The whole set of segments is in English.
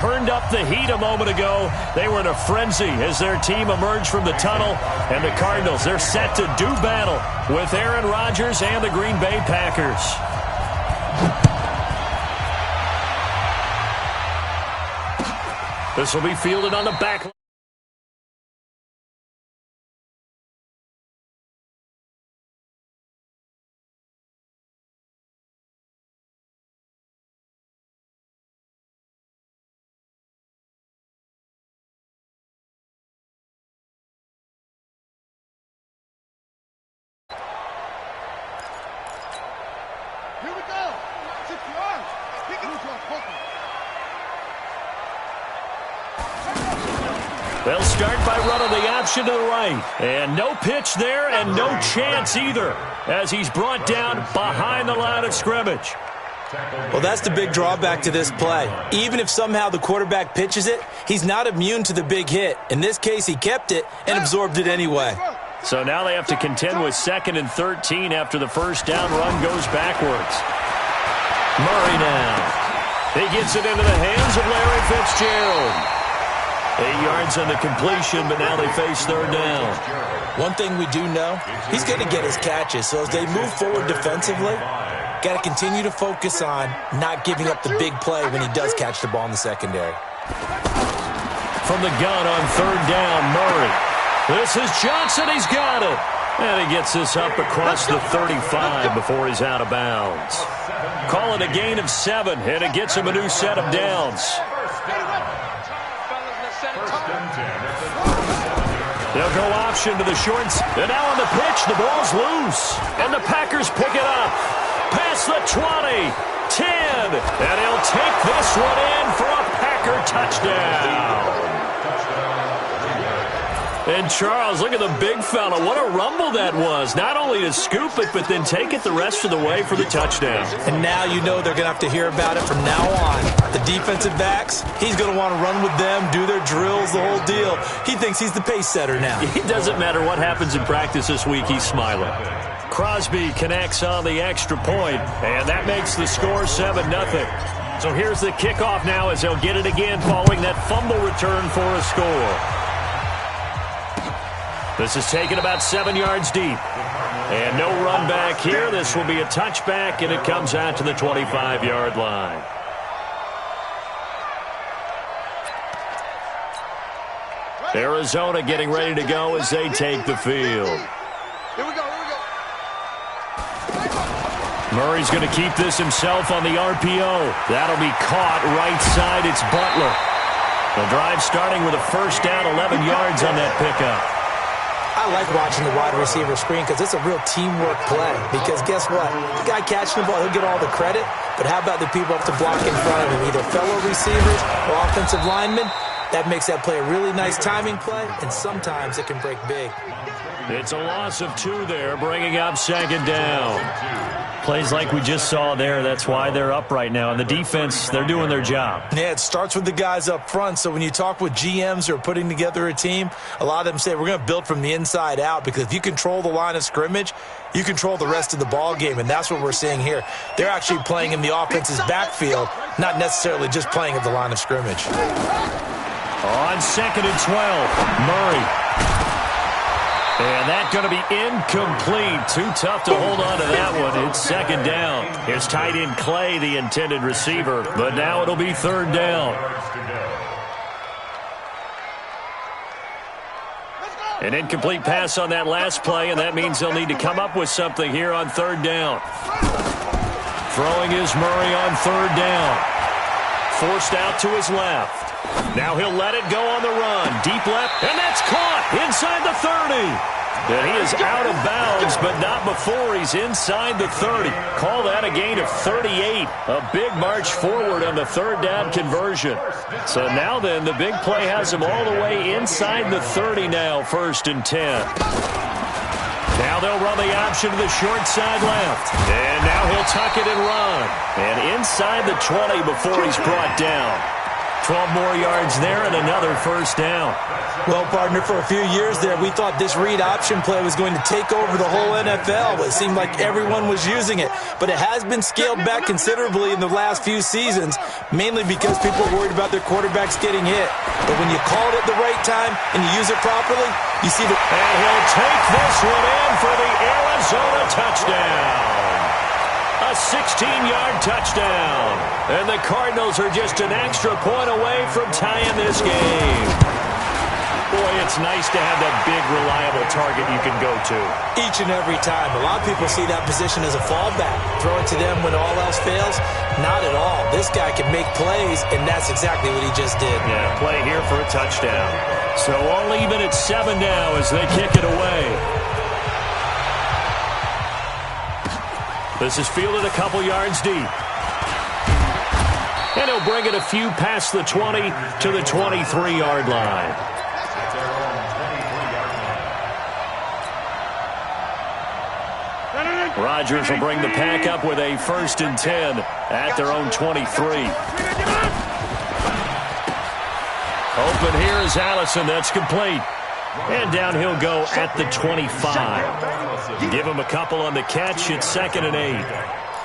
Turned up the heat a moment ago. They were in a frenzy as their team emerged from the tunnel. And the Cardinals, they're set to do battle with Aaron Rodgers and the Green Bay Packers. This will be fielded on the back line. Here we go. 6 yards. Pick it up. They'll start by running the option to the right. And no pitch there and no chance either as he's brought down behind the line of scrimmage. Well, that's the big drawback to this play. Even if somehow the quarterback pitches it, he's not immune to the big hit. In this case, he kept it and absorbed it anyway. So now they have to contend with 2nd and 13 after the first down run goes backwards. Murray now. He gets it into the hands of Larry Fitzgerald. 8 yards on the completion, but now they face 3rd down. One thing we do know, he's going to get his catches. So as they move forward defensively, got to continue to focus on not giving up the big play when he does catch the ball in the secondary. From the gun on 3rd down, Murray. This is Johnson. He's got it. And he gets this up across the 35 before he's out of bounds. Call it a gain of 7, and it gets him a new set of downs. They'll go option to the shorts. And now on the pitch, the ball's loose. And the Packers pick it up. Past the 20, 10. And he'll take this one in for a Packer touchdown. And Charles, look at the big fella. What a rumble that was. Not only to scoop it, but then take it the rest of the way for the touchdown. And now you know they're going to have to hear about it from now on. The defensive backs, he's going to want to run with them, do their drills, the whole deal. He thinks he's the pace setter now. It doesn't matter what happens in practice this week, he's smiling. Crosby connects on the extra point, and that makes the score 7-0. So here's the kickoff now as they'll get it again following that fumble return for a score. This is taken about 7 yards deep. And no run back here. This will be a touchback, and it comes out to the 25-yard line. Arizona getting ready to go as they take the field. Here we go. Murray's going to keep this himself on the RPO. That'll be caught right side. It's Butler. The drive starting with a first down, 11 yards on that pickup. I like watching the wide receiver screen because it's a real teamwork play. Because guess what? The guy catching the ball, he'll get all the credit. But how about the people up to block in front of him, either fellow receivers or offensive linemen? That makes that play a really nice timing play, and sometimes it can break big. It's a loss of 2 there, bringing up 2nd down. Plays like we just saw there, that's why they're up right now. And the defense, they're doing their job. Yeah, it starts with the guys up front. So when you talk with GMs who are putting together a team, a lot of them say we're going to build from the inside out, because if you control the line of scrimmage, you control the rest of the ball game, and that's what we're seeing here. They're actually playing in the offense's backfield, not necessarily just playing at the line of scrimmage. On 2nd and 12, Murray. And that's going to be incomplete. Too tough to hold on to that one. It's 2nd down. Here's tight end Clay, the intended receiver. But now it'll be 3rd down. An incomplete pass on that last play, and that means they'll need to come up with something here on 3rd down. Throwing is Murray on 3rd down. Forced out to his left. Now he'll let it go on the run. Deep left, and that's caught inside the 30. And he is out of bounds, but not before he's inside the 30. Call that a gain of 38. A big march forward on the 3rd down conversion. So now then, the big play has him all the way inside the 30 now, 1st and 10. Now they'll run the option to the short side left. And now he'll tuck it and run. And inside the 20 before he's brought down. 12 more yards there and another first down. Well, partner, for a few years there, we thought this read option play was going to take over the whole NFL. It seemed like everyone was using it. But it has been scaled back considerably in the last few seasons, mainly because people are worried about their quarterbacks getting hit. But when you call it at the right time and you use it properly, you see the... And he'll take this one in for the Arizona touchdown. A 16-yard touchdown. And the Cardinals are just an extra point away from tying this game. Boy, it's nice to have that big, reliable target you can go to. Each and every time. A lot of people see that position as a fallback. Throw it to them when all else fails? Not at all. This guy can make plays, and that's exactly what he just did. Yeah, play here for a touchdown. So all even at 7 now as they kick it away. This is fielded a couple yards deep. And he'll bring it a few past the 20 to the 23-yard line. Rodgers will bring the pack up with a 1st and 10 at their own 23. Open here is Allison. That's complete. And down he'll go at the 25. Give him a couple on the catch. It's 2nd and 8.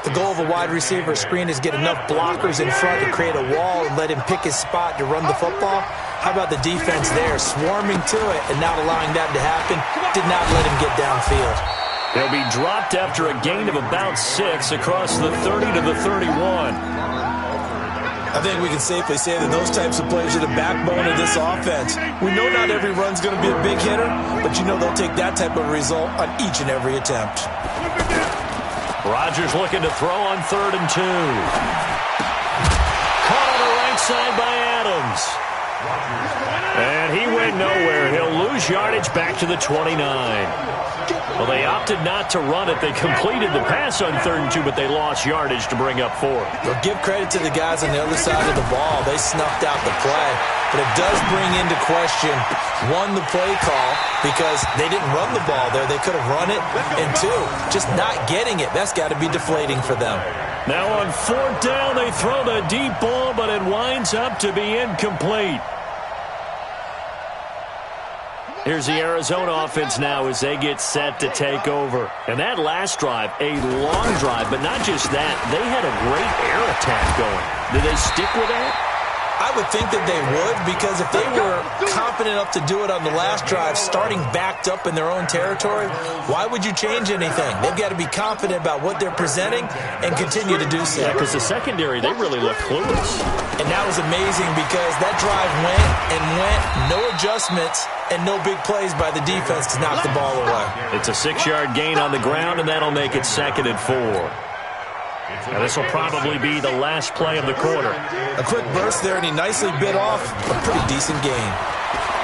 The goal of a wide receiver screen is get enough blockers in front to create a wall and let him pick his spot to run the football. How about the defense there, swarming to it and not allowing that to happen? Did not let him get downfield. He'll be dropped after a gain of about 6 across the 30 to the 31. I think we can safely say that those types of plays are the backbone of this offense. We know not every run's going to be a big hitter, but you know they'll take that type of result on each and every attempt. Rodgers looking to throw on 3rd and 2. Caught on the right side by Adams. And he went nowhere. He'll lose yardage back to the 29. Well, they opted not to run it. They completed the pass on 3rd and 2, but they lost yardage to bring up 4. Well, give credit to the guys on the other side of the ball. They snuffed out the play. But it does bring into question, 1, the play call, because they didn't run the ball there. They could have run it. And 2, just not getting it. That's got to be deflating for them. Now on 4th down, they throw the deep ball, but it winds up to be incomplete. Here's the Arizona offense now as they get set to take over. And that last drive, a long drive, but not just that. They had a great air attack going. Did they stick with that? I would think that they would, because if they were confident enough to do it on the last drive, starting backed up in their own territory, why would you change anything? They've got to be confident about what they're presenting and continue to do so. Yeah, because the secondary, they really look clueless. And that was amazing because that drive went and went, no adjustments, and no big plays by the defense to knock the ball away. It's a 6-yard gain on the ground, and that'll make it 2nd and 4. Now this will probably be the last play of the quarter. A quick burst there, and he nicely bit off a pretty decent gain.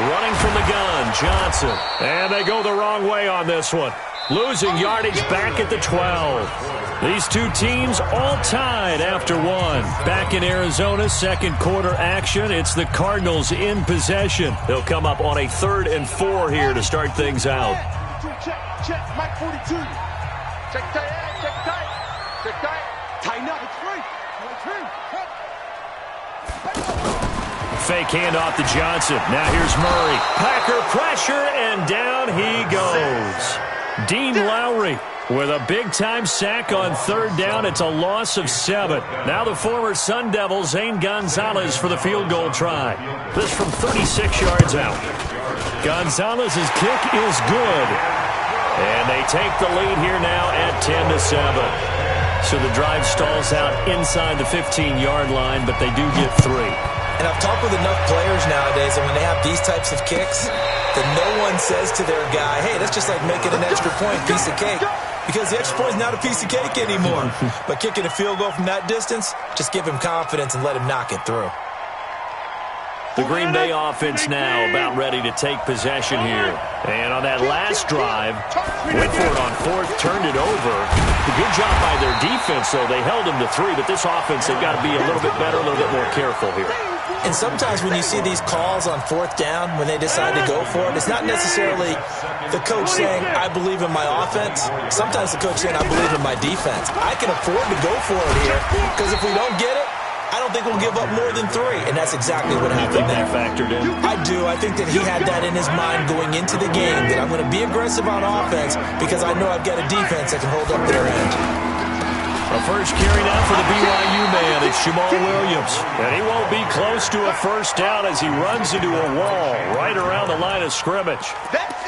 Running from the gun, Johnson. And they go the wrong way on this one. Losing yardage back at the 12. These two teams all tied after 1. Back in Arizona's 2nd quarter action, it's the Cardinals in possession. They'll come up on a 3rd and 4 here to start things out. Check, Mike 42. Check tight, check tight. Check tight. Tighten up, it's free. Fake handoff to Johnson. Now here's Murray. Packer pressure, and down he goes. Dean Lowry with a big-time sack on 3rd down. It's a loss of 7. Now the former Sun Devil, Zane Gonzalez, for the field goal try. This from 36 yards out. Gonzalez's kick is good. And they take the lead here now at 10-7. So the drive stalls out inside the 15-yard line, but they do get 3. And I've talked with enough players nowadays, and when they have these types of kicks, that no one says to their guy, hey, that's just like making an extra point, piece of cake. Because the extra point is not a piece of cake anymore. But kicking a field goal from that distance, just give him confidence and let him knock it through. The Green Bay offense now about ready to take possession here. And on that last drive, went for it on 4th, turned it over. A good job by their defense, though. They held them to 3, but this offense, they've got to be a little bit better, a little bit more careful here. And sometimes when you see these calls on 4th down, when they decide to go for it, it's not necessarily the coach saying, I believe in my offense. Sometimes the coach saying, I believe in my defense. I can afford to go for it here, because if we don't get it, I don't don't think we'll give up more than 3, and that's exactly what happened. You think that factored in? I do. I think that he had that in his mind going into the game, that I'm going to be aggressive on offense because I know I've got a defense that can hold up their end. A first carry now for the BYU man. It's Jamal Williams. And he won't be close to a first down as he runs into a wall right around the line of scrimmage.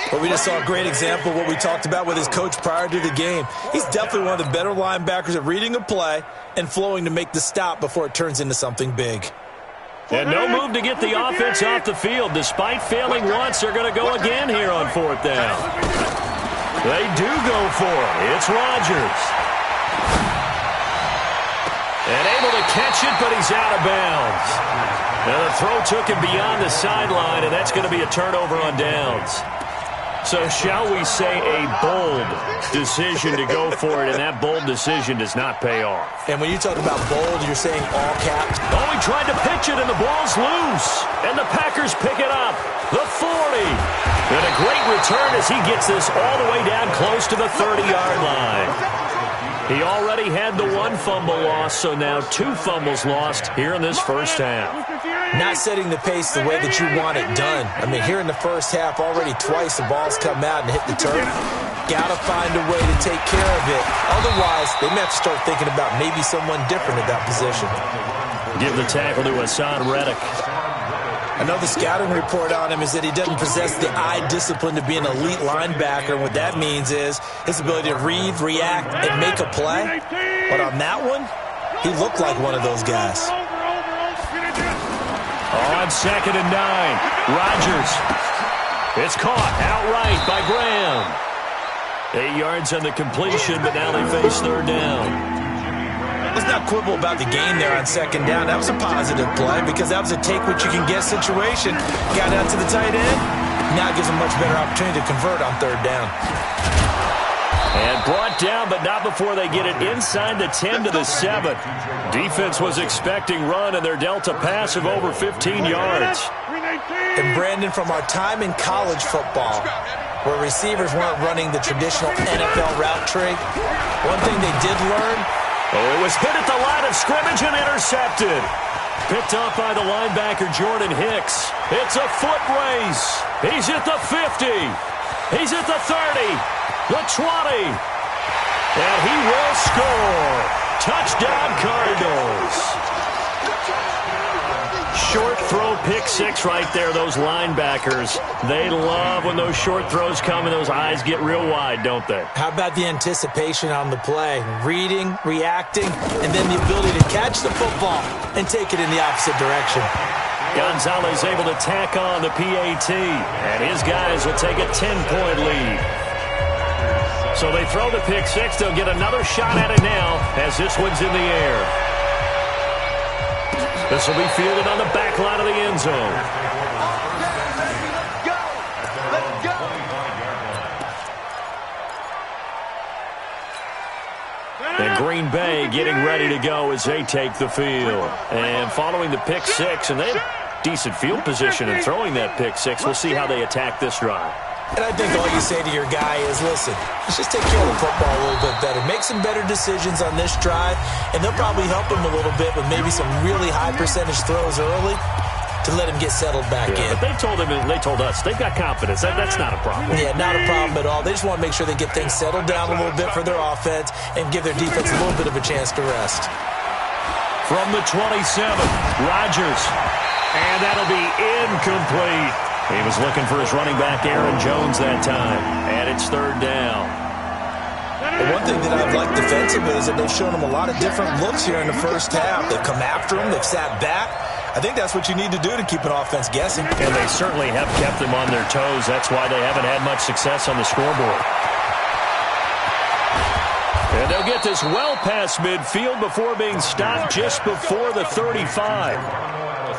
But we just saw a great example of what we talked about with his coach prior to the game. He's definitely one of the better linebackers at reading a play and flowing to make the stop before it turns into something big. And no move to get the offense off the field. Despite failing once, they're going to go again here on 4th down. They do go for it. It's Rodgers. And able to catch it, but he's out of bounds. Now the throw took him beyond the sideline, and that's going to be a turnover on downs. So shall we say a bold decision to go for it, and that bold decision does not pay off. And when you talk about bold, you're saying all caps. Oh, he tried to pitch it, and the ball's loose. And the Packers pick it up. The 40. And a great return as he gets this all the way down close to the 30-yard line. He already had the 1 fumble loss, so now 2 fumbles lost here in this first half. Not setting the pace the way that you want it done. I mean, here in the first half, already twice the ball's come out and hit the turf. Got to find a way to take care of it. Otherwise, they may have to start thinking about maybe someone different at that position. Give the tackle to Hassan Reddick. Another scouting report on him is that he doesn't possess the eye discipline to be an elite linebacker. What that means is his ability to read, react, and make a play. But on that one, he looked like one of those guys. On 2nd and 9, Rodgers. It's caught outright by Graham. 8 yards on the completion, but now they face 3rd down. Let's not quibble about the game there on 2nd down. That was a positive play because that was a take-what-you-can-get situation. Got out to the tight end. Now it gives them a much better opportunity to convert on 3rd down. And brought down, but not before they get it inside the 10 to the 7. Defense was expecting run, and they're dealt a pass of over 15 yards. And Brandon, from our time in college football, where receivers weren't running the traditional NFL route tree, one thing they did learn. Oh, it was hit at the line of scrimmage and intercepted. Picked up by the linebacker, Jordan Hicks. It's a foot race. He's at the 50. He's at the 30. The 20. And he will score. Touchdown, Cardinals. Short throw, pick 6 right there, those linebackers. They love when those short throws come and those eyes get real wide, don't they? How about the anticipation on the play? Reading, reacting, and then the ability to catch the football and take it in the opposite direction. Gonzalez able to tack on the PAT, and his guys will take a 10-point lead. So they throw the pick 6. They'll get another shot at it now as this one's in the air. This will be fielded on the back line of the end zone. Let's go. And Green Bay getting ready to go as they take the field. And following the pick 6, and they have decent field position in throwing that pick 6. We'll see how they attack this drive. And I think all you say to your guy is, listen, let's just take care of the football a little bit better. Make some better decisions on this drive, and they'll probably help him a little bit with maybe some really high percentage throws early to let him get settled back in. But they told us, they've got confidence. That's not a problem. Yeah, not a problem at all. They just want to make sure they get things settled down a little bit for their offense and give their defense a little bit of a chance to rest. From the 27, Rodgers. And that'll be incomplete. He was looking for his running back, Aaron Jones, that time. And it's 3rd down. The one thing that I've liked defensively is that they've shown him a lot of different looks here in the first half. They've come after him. They've sat back. I think that's what you need to do to keep an offense guessing. And they certainly have kept them on their toes. That's why they haven't had much success on the scoreboard. And they'll get this well past midfield before being stopped just before the 35.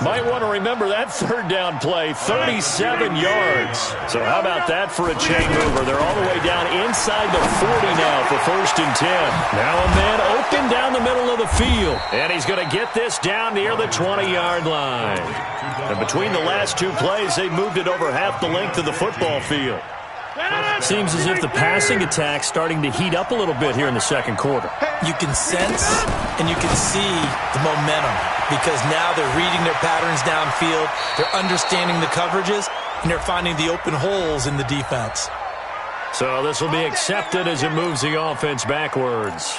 Might want to remember that 3rd down play, 37 yards. So how about that for a chain mover? They're all the way down inside the 40 now for 1st and 10. Now a man open down the middle of the field. And he's going to get this down near the 20-yard line. And between the last 2 plays, they moved it over half the length of the football field. Seems as if the passing attack's starting to heat up a little bit here in the 2nd quarter. You can sense and you can see the momentum. because now they're reading their patterns downfield, they're understanding the coverages, and they're finding the open holes in the defense. So this will be accepted as it moves the offense backwards.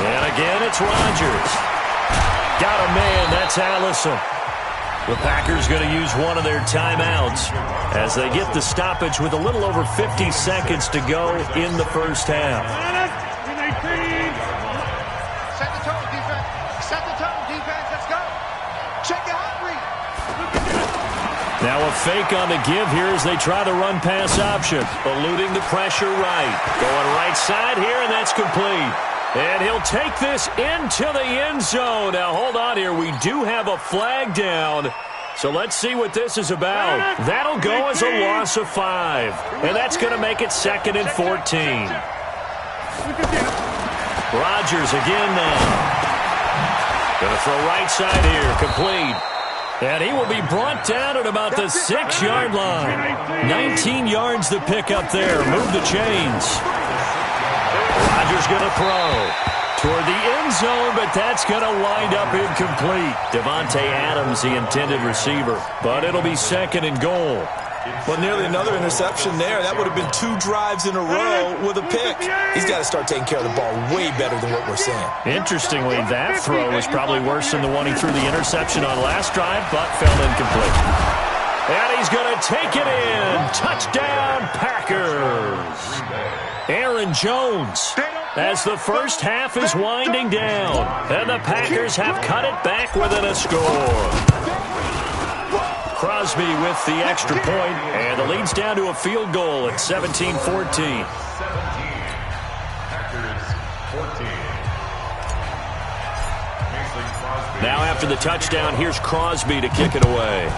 And again, it's Rodgers. Got a man, that's Allison. The Packers going to use one of their timeouts as they get the stoppage with a little over 50 seconds to go in the first half. Set the tone, defense. Set the tone, defense. Let's go. Check your hot read. Now a fake on the give here as they try the run-pass option. Eluding the pressure right. Going right side here, and that's complete. And he'll take this into the end zone. Now, hold on here. We do have a flag down. So let's see what this is about. That'll go as a loss of 5. And that's going to make it 2nd and 14. Rodgers again now. Going to throw right side here. Complete. And he will be brought down at about the 6-yard line. 19 yards to pick up there. Move the chains. Rodgers going to throw toward the end zone, but that's going to wind up incomplete. Devontae Adams, the intended receiver, but it'll be 2nd and goal. Well, nearly another interception there. That would have been 2 drives in a row with a pick. He's got to start taking care of the ball way better than what we're seeing. Interestingly, that throw was probably worse than the one he threw the interception on last drive, but fell incomplete. And he's going to take it in. Touchdown, Packers. Aaron Jones, as the first half is winding down, and the Packers have cut it back within a score. Crosby with the extra point, and the lead's down to a field goal at 17-14. Now after the touchdown, here's Crosby to kick it away.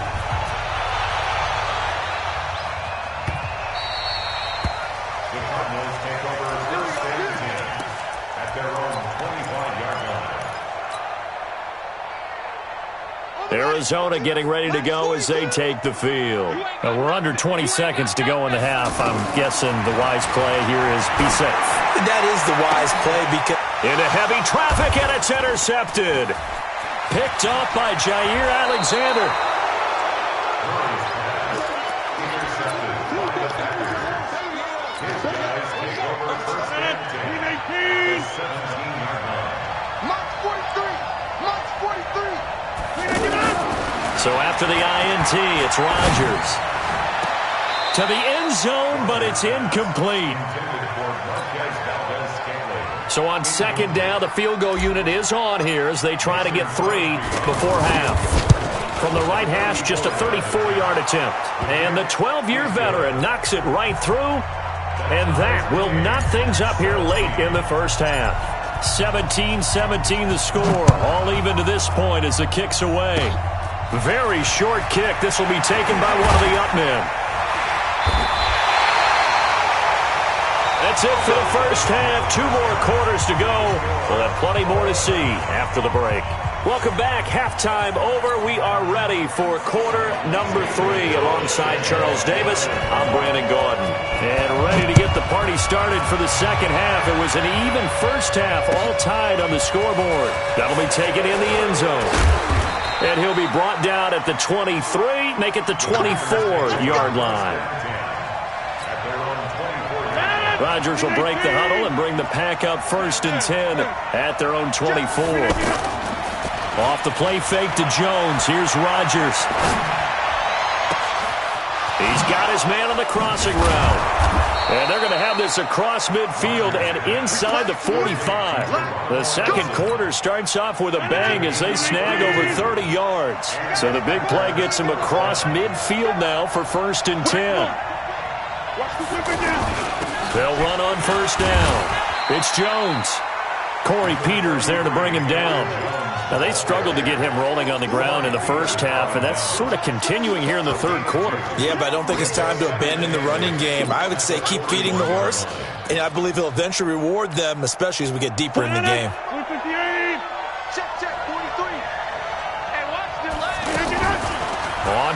Arizona getting ready to go as they take the field. We're under 20 seconds to go in the half. I'm guessing the wise play here is be safe. That is the wise play because into heavy traffic, and it's intercepted. Picked off by Jair Alexander. So after the INT, it's Rodgers. To the end zone, but it's incomplete. So on 2nd down, the field goal unit is on here as they try to get 3 before half. From the right hash, just a 34-yard attempt. And the 12-year veteran knocks it right through. And that will knot things up here late in the first half. 17-17 the score. All even to this point as the kick's away. Very short kick. This will be taken by one of the up men. That's it for the first half. 2 more quarters to go. We'll have plenty more to see after the break. Welcome back. Halftime over. We are ready for quarter number 3 alongside Charles Davis. I'm Brandon Gaudin. And ready to get the party started for the second half. It was an even first half, all tied on the scoreboard. That'll be taken in the end zone. And he'll be brought down at the 23, make it the 24-yard line. Rodgers will break the huddle and bring the pack up 1st and 10 at their own 24. Off the play fake to Jones. Here's Rodgers. He's got his man on the crossing route. And they're going to have this across midfield and inside the 45. The second quarter starts off with a bang as they snag over 30 yards. So the big play gets them across midfield now for 1st and 10. They'll run on 1st down. It's Jones. Corey Peters there to bring him down. Now, they struggled to get him rolling on the ground in the first half, and that's sort of continuing here in the third quarter. Yeah, but I don't think it's time to abandon the running game. I would say keep feeding the horse, and I believe he'll eventually reward them, especially as we get deeper in the game. Check, 43. Hey, watch the leg.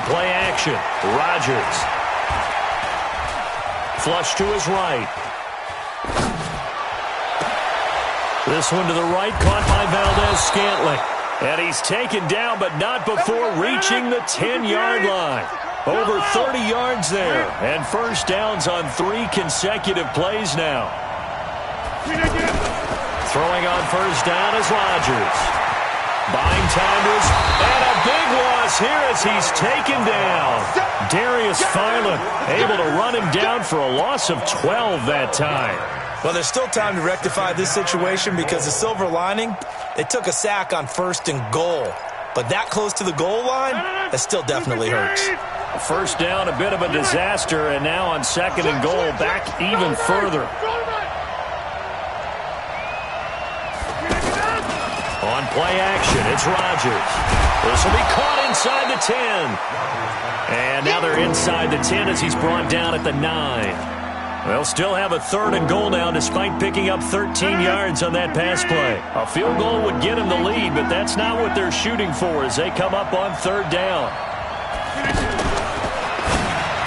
play action. Rodgers. Flush to his right. This one to the right, caught by Valdez-Scantling. And he's taken down, but not before reaching the 10-yard line. Over 30 yards there. And first downs on 3 consecutive plays now. Throwing on first down is Rodgers. Buying time to his... And a big loss here as he's taken down. Darius Philon able to run him down for a loss of 12 that time. Well, there's still time to rectify this situation because the silver lining, they took a sack on 1st and goal. But that close to the goal line, that still definitely hurts. First down, a bit of a disaster, and now on 2nd and goal, back even further. On play action, it's Rodgers. This will be caught inside the 10. And now they're inside the 10 as he's brought down at the 9. They'll still have a 3rd and goal now despite picking up 13 yards on that pass play. A field goal would get them the lead, but that's not what they're shooting for as they come up on 3rd down.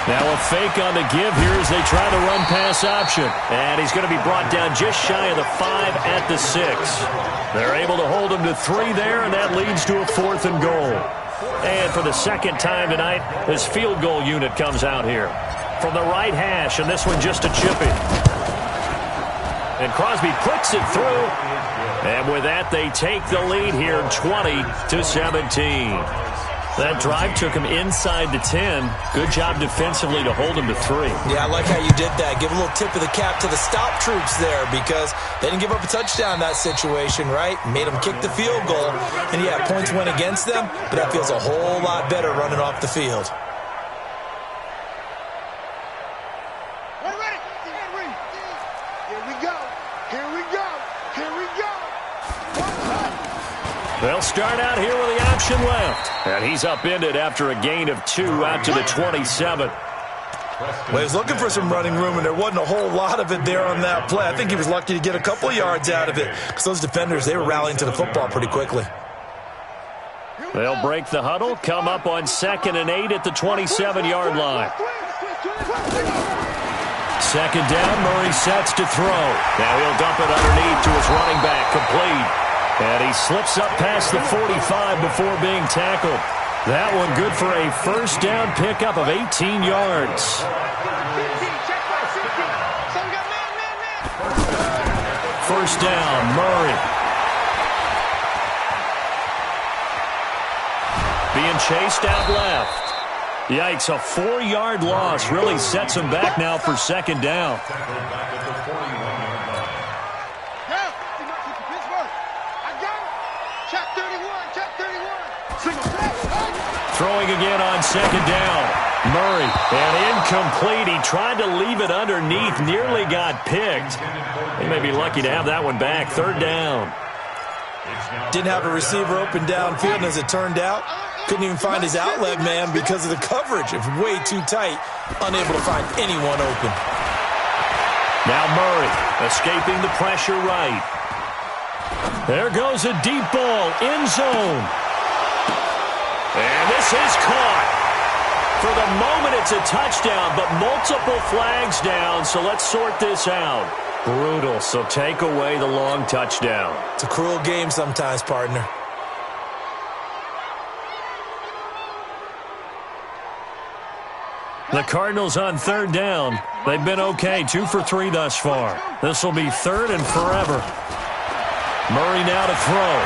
Now a fake on the give here as they try to run pass option. And he's going to be brought down just shy of the 5 at the 6. They're able to hold him to 3 there, and that leads to a 4th and goal. And for the 2nd time tonight, his field goal unit comes out here. From the right hash, and this one just a chipping. And Crosby puts it through. And with that, they take the lead here, 20-17. That drive took him inside the 10. Good job defensively to hold him to 3. Yeah, I like how you did that. Give a little tip of the cap to the stop troops there because they didn't give up a touchdown in that situation, right? Made them kick the field goal. And yeah, points went against them, but that feels a whole lot better running off the field. They'll start out here with the option left. And he's upended after a gain of 2 out to the 27. Well, he was looking for some running room, and there wasn't a whole lot of it there on that play. I think he was lucky to get a couple yards out of it because those defenders, they were rallying to the football pretty quickly. They'll break the huddle, come up on 2nd and 8 at the 27-yard line. 2nd down, Murray sets to throw. Now he'll dump it underneath to his running back, complete. And he slips up past the 45 before being tackled. That one good for a first down pickup of 18 yards. First down, Murray. Being chased out left. Yikes, a 4-yard loss really sets him back now for 2nd down. Throwing again on 2nd down. Murray, and incomplete. He tried to leave it underneath, nearly got picked. They may be lucky to have that one back. 3rd down. Didn't have a receiver open downfield, and as it turned out, couldn't even find his outlet man because of the coverage. It was way too tight, unable to find anyone open. Now Murray, escaping the pressure right. There goes a deep ball, end zone. And this is caught. For the moment, it's a touchdown, but multiple flags down, so let's sort this out. Brutal, so take away the long touchdown. It's a cruel game sometimes, partner. The Cardinals on 3rd down. They've been okay, 2 for 3 thus far. This will be 3rd and forever. Murray now to throw.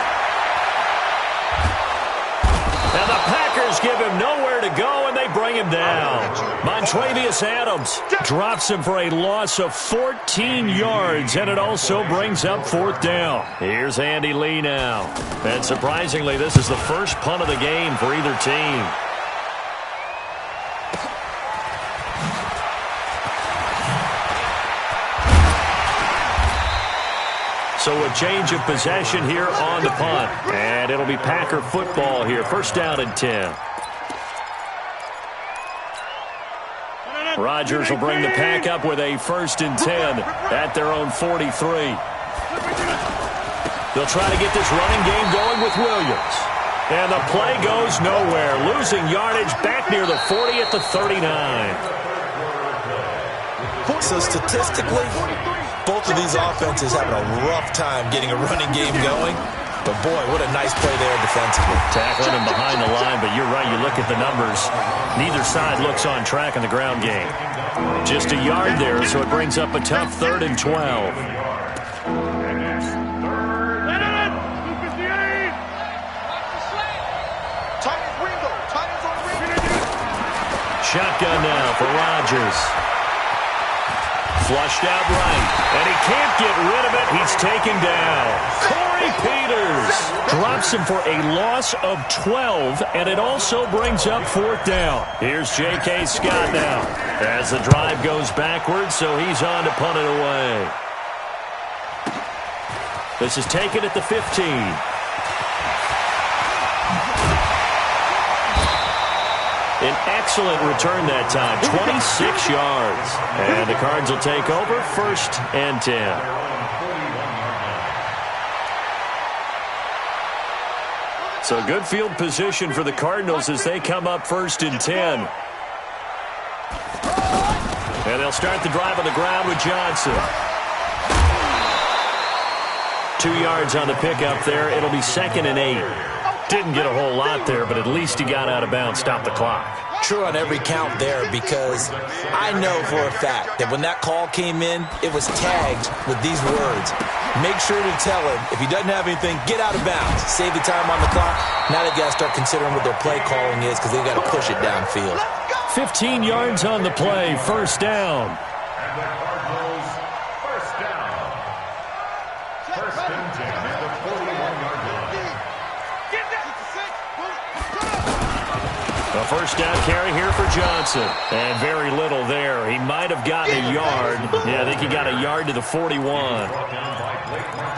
And the Packers give him nowhere to go, and they bring him down. Montravius Adams drops him for a loss of 14 yards, and it also brings up 4th down. Here's Andy Lee now. And surprisingly, this is the first punt of the game for either team. So a change of possession here on the punt. And it'll be Packer football here. First down and 10. Rodgers will bring the Pack up with a 1st and 10 at their own 43. They'll try to get this running game going with Williams. And the play goes nowhere. Losing yardage back near the 40 at the 39. So statistically, both of these offenses having a rough time getting a running game going. But, boy, what a nice play there defensively. Tackling him behind the line, but you're right. You look at the numbers. Neither side looks on track in the ground game. Just a yard there, so it brings up a tough 3rd and 12. Shotgun now for Rodgers. Flushed out right, and he can't get rid of it. He's taken down. Corey Peters drops him for a loss of 12, and it also brings up 4th down. Here's J.K. Scott now as the drive goes backwards, so he's on to punt it away. This is taken at the 15. An excellent return that time, 26 yards. And the Cards will take over, 1st and 10. So good field position for the Cardinals as they come up 1st and 10. And they'll start the drive on the ground with Johnson. 2 yards on the pickup there. It'll be 2nd and 8. Didn't get a whole lot there, but at least he got out of bounds, stopped the clock. True on every count there, because I know for a fact that when that call came in, it was tagged with these words. Make sure to tell him, if he doesn't have anything, get out of bounds. Save the time on the clock. Now they got to start considering what their play calling is, because they got to push it downfield. 15 yards on the play, 1st down. A 1st down carry here for Johnson. And very little there. He might have gotten a yard. Yeah, I think he got a yard to the 41.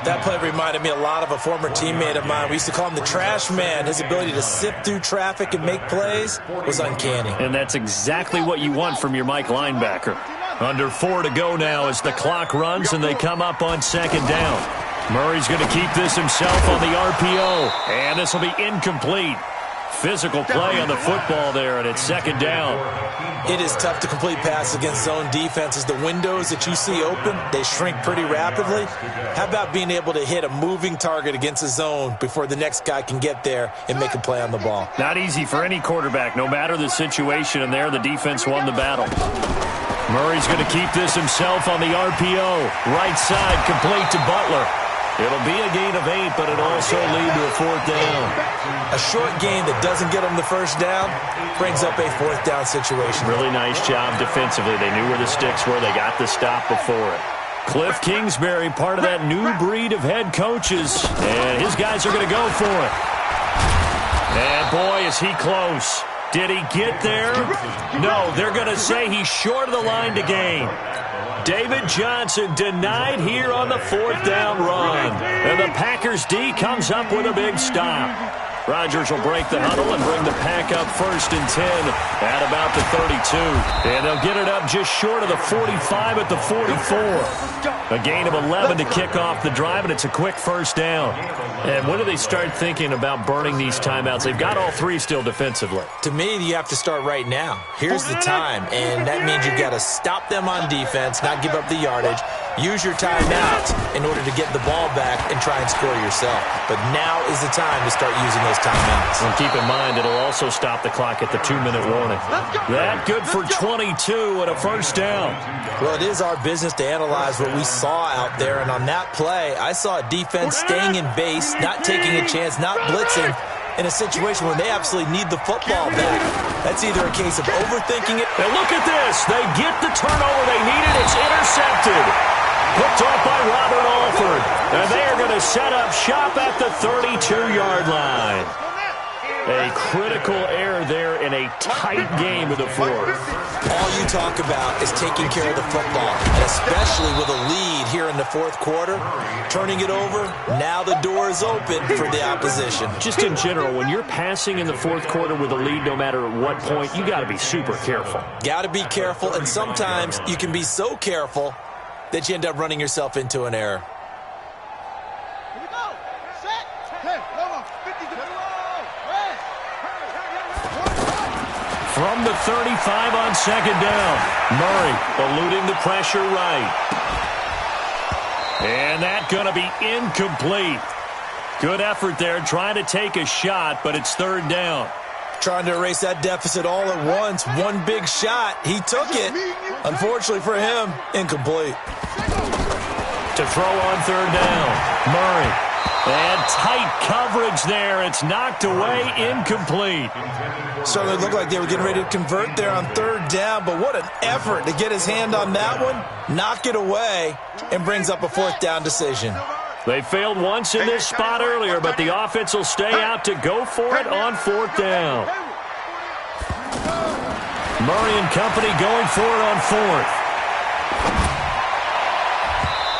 That play reminded me a lot of a former teammate of mine. We used to call him the trash man. His ability to sift through traffic and make plays was uncanny. And that's exactly what you want from your Mike linebacker. Under 4 to go now as the clock runs and they come up on 2nd down. Murray's going to keep this himself on the RPO. And this will be incomplete. Physical play on the football there, and it's 2nd down. It is tough to complete passes against zone defenses. The windows that you see open, they shrink pretty rapidly. How about being able to hit a moving target against a zone before the next guy can get there and make a play on the ball? Not easy for any quarterback, no matter the situation, and there the defense won the battle. Murray's going to keep this himself on the RPO. Right side complete to Butler. It'll be a gain of 8, but it'll also lead to a 4th down. A short gain that doesn't get them the 1st down brings up a 4th down situation. Really nice job defensively. They knew where the sticks were. They got the stop before it. Cliff Kingsbury, part of that new breed of head coaches, and his guys are going to go for it. And boy, is he close. Did he get there? No, they're going to say he's short of the line to gain. David Johnson denied here on the 4th down run. And the Packers D comes up with a big stop. Rodgers will break the huddle and bring the pack up 1st and 10 at about the 32. And they'll get it up just short of the 45 at the 44. A gain of 11 to kick off the drive, and it's a quick 1st down. And when do they start thinking about burning these timeouts? They've got all 3 still defensively. To me, you have to start right now. Here's the time, and that means you've got to stop them on defense, not give up the yardage. Use your timeouts in order to get the ball back and try and score yourself. But now is the time to start using those timeouts. And keep in mind, it'll also stop the clock at the 2-minute warning. That good for 22 and a 1st down. Well, it is our business to analyze what we saw out there. And on that play, I saw a defense staying in base, not taking a chance, not blitzing, in a situation where they absolutely need the football back. That's either a case of overthinking it. And look at this. They get the turnover they needed. It's intercepted. Picked off by Robert Alford. And they are going to set up shop at the 32-yard line. A critical error there in a tight game of the 4th. All you talk about is taking care of the football, and especially with a lead here in the 4th quarter. Turning it over, now the door is open for the opposition. Just in general, when you're passing in the 4th quarter with a lead, no matter at what point, you got to be super careful. Got to be careful, and sometimes you can be so careful that you end up running yourself into an error. Here we go. Set. Hey, come on. 50 to the From the 35 on second down. Murray eluding the pressure right. And that's going to be incomplete. Good effort there trying to take a shot, but it's third down. Trying to erase that deficit all at once. One big shot. He took it. Unfortunately for him, incomplete. To throw on third down. Murray. And tight coverage there. It's knocked away, incomplete. Certainly looked like they were getting ready to convert there on third down, but what an effort to get his hand on that one, knock it away, and brings up a fourth down decision. They failed once in this spot earlier, but the offense will stay out to go for it on fourth down. Murray and company going for it on fourth.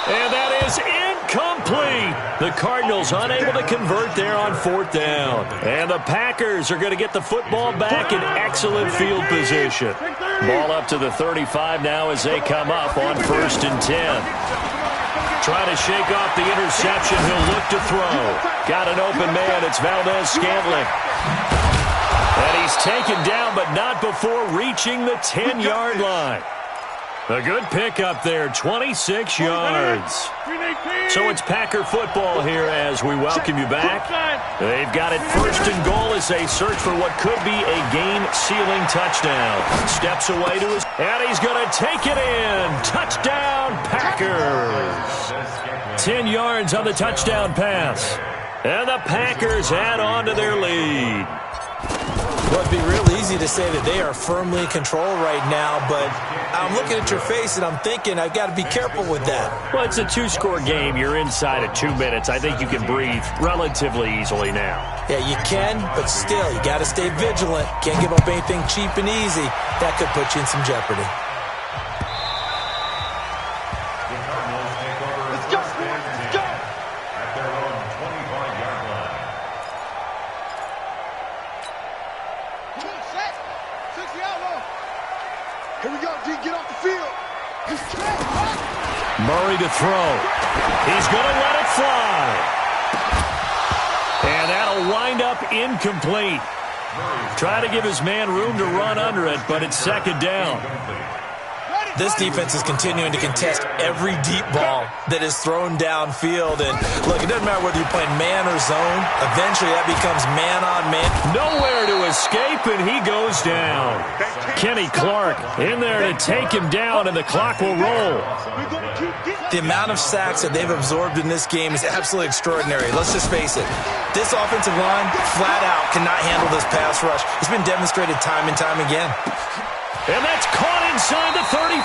And that is incomplete. The Cardinals unable to convert there on fourth down. And the Packers are going to get the football back in excellent field position. Ball up to the 35 now as they come up on 1st and 10. Trying to shake off the interception. He'll look to throw. Got an open man. It's Valdez-Scantling. And he's taken down, but not before reaching the 10-yard line. A good pickup there, 26 yards. So it's Packer football here as we welcome you back. They've got it 1st and goal as they search for what could be a game-sealing touchdown. Steps away to his... And he's going to take it in. Touchdown, Packers. 10 yards on the touchdown pass. And the Packers add on to their lead. Well, it'd be real easy to say that they are firmly in control right now, but I'm looking at your face and I'm thinking I've got to be careful with that. Well, it's a 2-score game. You're inside of 2 minutes. I think you can breathe relatively easily now. Yeah, you can, but still, you got to stay vigilant. Can't give up anything cheap and easy. That could put you in some jeopardy. Let's go, let's go. At their own 25-yard line. Come on, set. 60 out low. Here we go, D. Get off the field. Just track. Murray to throw. He's going to let it fly. And that'll wind up incomplete. Try to give his man room to run under it, but it's second down. This defense is continuing to contest every deep ball that is thrown downfield. And look, it doesn't matter whether you're playing man or zone. Eventually, that becomes man on man. Nowhere to escape, and he goes down. Kenny Clark in there to take him down, and the clock will roll. The amount of sacks that they've absorbed in this game is absolutely extraordinary. Let's just face it. This offensive line, flat out, cannot handle this pass rush. It's been demonstrated time and time again. And that's caught inside the 35.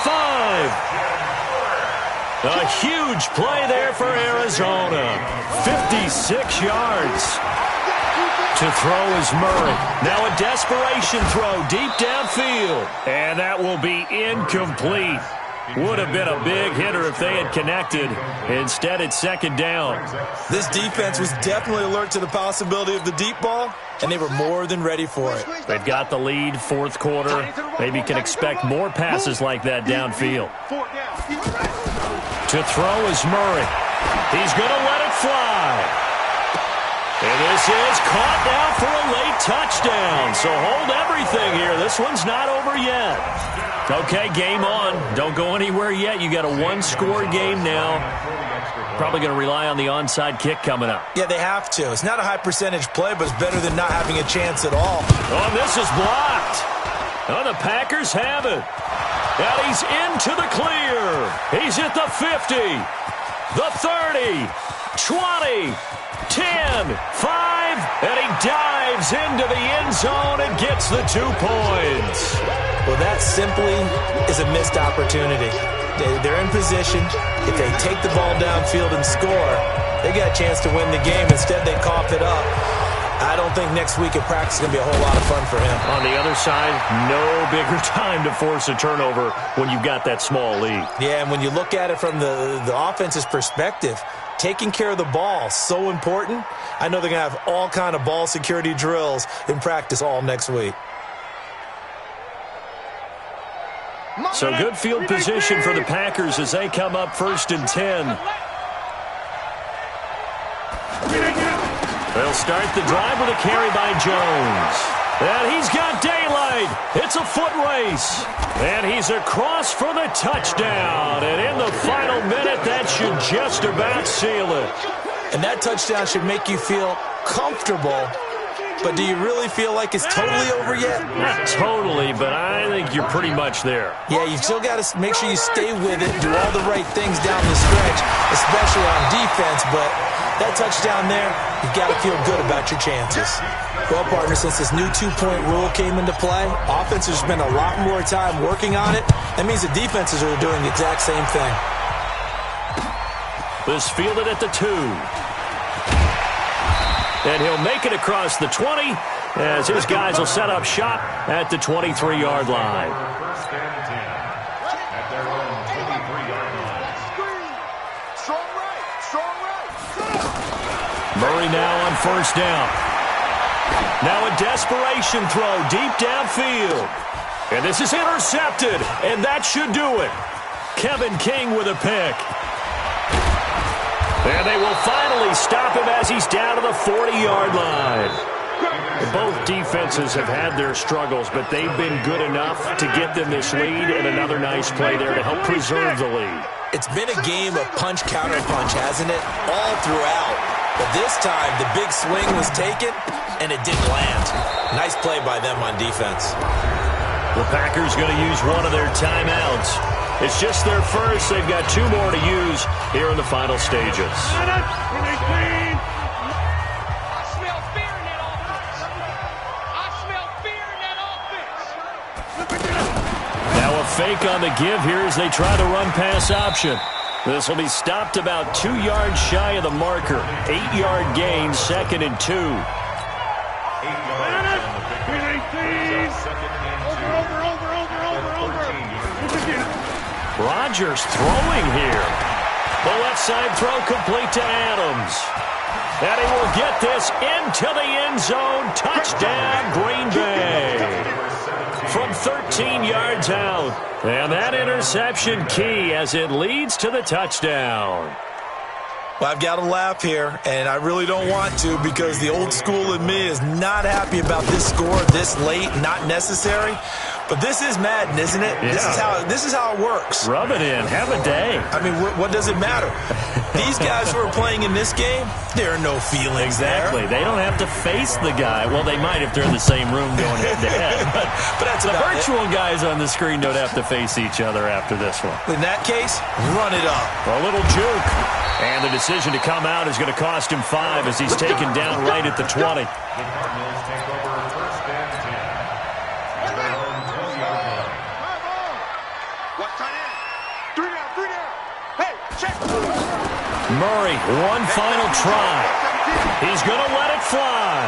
A huge play there for Arizona. 56 yards. To throw is Murray. Now a desperation throw deep downfield. And that will be incomplete. Would have been a big hitter if they had connected. Instead, it's second down. This defense was definitely alert to the possibility of the deep ball, and they were more than ready for it. They've got the lead, 4th quarter. Maybe can expect more passes like that downfield. To throw is Murray. He's going to let it fly. And this is caught now for a late touchdown. So hold everything here. This one's not over yet. Okay, game on. Don't go anywhere yet. You got a 1-score game now. Probably going to rely on the onside kick coming up. Yeah, they have to. It's not a high percentage play, but it's better than not having a chance at all. Oh, this is blocked. Oh, the Packers have it. And he's into the clear. He's at the 50, the 30, 20, 10, 5, and he dives into the end zone and gets the 2 points. Well, that simply is a missed opportunity. They're in position. If they take the ball downfield and score, they got a chance to win the game. Instead, they cough it up. I don't think next week at practice is going to be a whole lot of fun for him. On the other side, no bigger time to force a turnover when you've got that small lead. Yeah, and when you look at it from the offense's perspective, taking care of the ball, so important. I know they're going to have all kind of ball security drills in practice all next week. So good field position for the Packers as they come up 1st and 10. They'll start the drive with a carry by Jones. And he's got Daly. highlight. It's a foot race. And he's across for the touchdown. And in the final minute, that should just about seal it. And that touchdown should make you feel comfortable. But do you really feel like it's totally over yet? Not totally, but I think you're pretty much there. Yeah, you still got to make sure you stay with it, do all the right things down the stretch, especially on defense. But that touchdown there, you got to feel good about your chances. Well, partner, since this new two-point rule came into play, offenses spend a lot more time working on it. That means the defenses are doing the exact same thing. This fielded at the 2. And he'll make it across the 20 as his guys will set up shop at the 23-yard line. First and 10 at their own 23-yard line. Strong right. Murray now on first down. Now a desperation throw deep downfield. And this is intercepted, and that should do it. Kevin King with a pick. And they will finally stop him as he's down to the 40-yard line. Both defenses have had their struggles, but they've been good enough to get them this lead, and another nice play there to help preserve the lead. It's been a game of punch-counter-punch, hasn't it? All throughout. But this time, the big swing was taken, and it didn't land. Nice play by them on defense. The Packers going to use one of their timeouts. It's just their first. They've got 2 more to use here in the final stages. I smell fear in that offense. I smell fear in that offense. Now a fake on the give here as they try to run pass option. This will be stopped about 2 yards shy of the marker. 8-yard gain, 2nd and 2. 8 yards on the pickup. Second and 2. Over. Rodgers throwing here. The left side throw complete to Adams. And he will get this into the end zone. Touchdown, Green Bay. From 13 yards out. And that interception key as it leads to the touchdown. Well, I've got to laugh here, and I really don't want to because the old school in me is not happy about this score this late, not necessary. But this is Madden, isn't it? Yeah. This is how it works. Rub it in. Have a day. I mean, what does it matter? These guys who are playing in this game, there are no feelings Exactly. there. They don't have to face the guy. Well, they might if they're in the same room going head-to-head. But that's the about virtual guys on the screen don't have to face each other after this one. In that case, run it up. A little juke. And the decision to come out is going to cost him 5 as he's taken down right at the 20. The Cardinals take over first and 10 at their own 20-yard line. What tight end? 3 down. Hey, check. Murray, one final try. He's going to let it fly.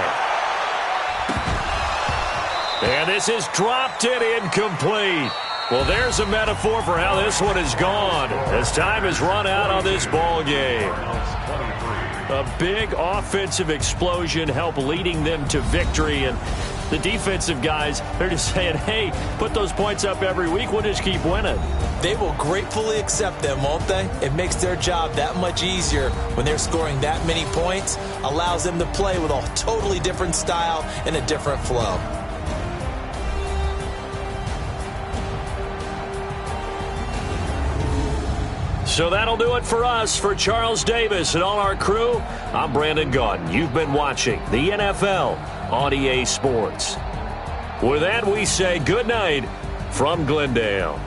And this is dropped it incomplete. Well, there's a metaphor for how this one is gone as time has run out on this ball game. A big offensive explosion helped leading them to victory, and the defensive guys, they're just saying, hey, put those points up every week, we'll just keep winning. They will gratefully accept them, won't they? It makes their job that much easier when they're scoring that many points, allows them to play with a totally different style and a different flow. So that'll do it for us. For Charles Davis and all our crew, I'm Brandon Gaudin. You've been watching the NFL on EA Sports. With that, we say good night from Glendale.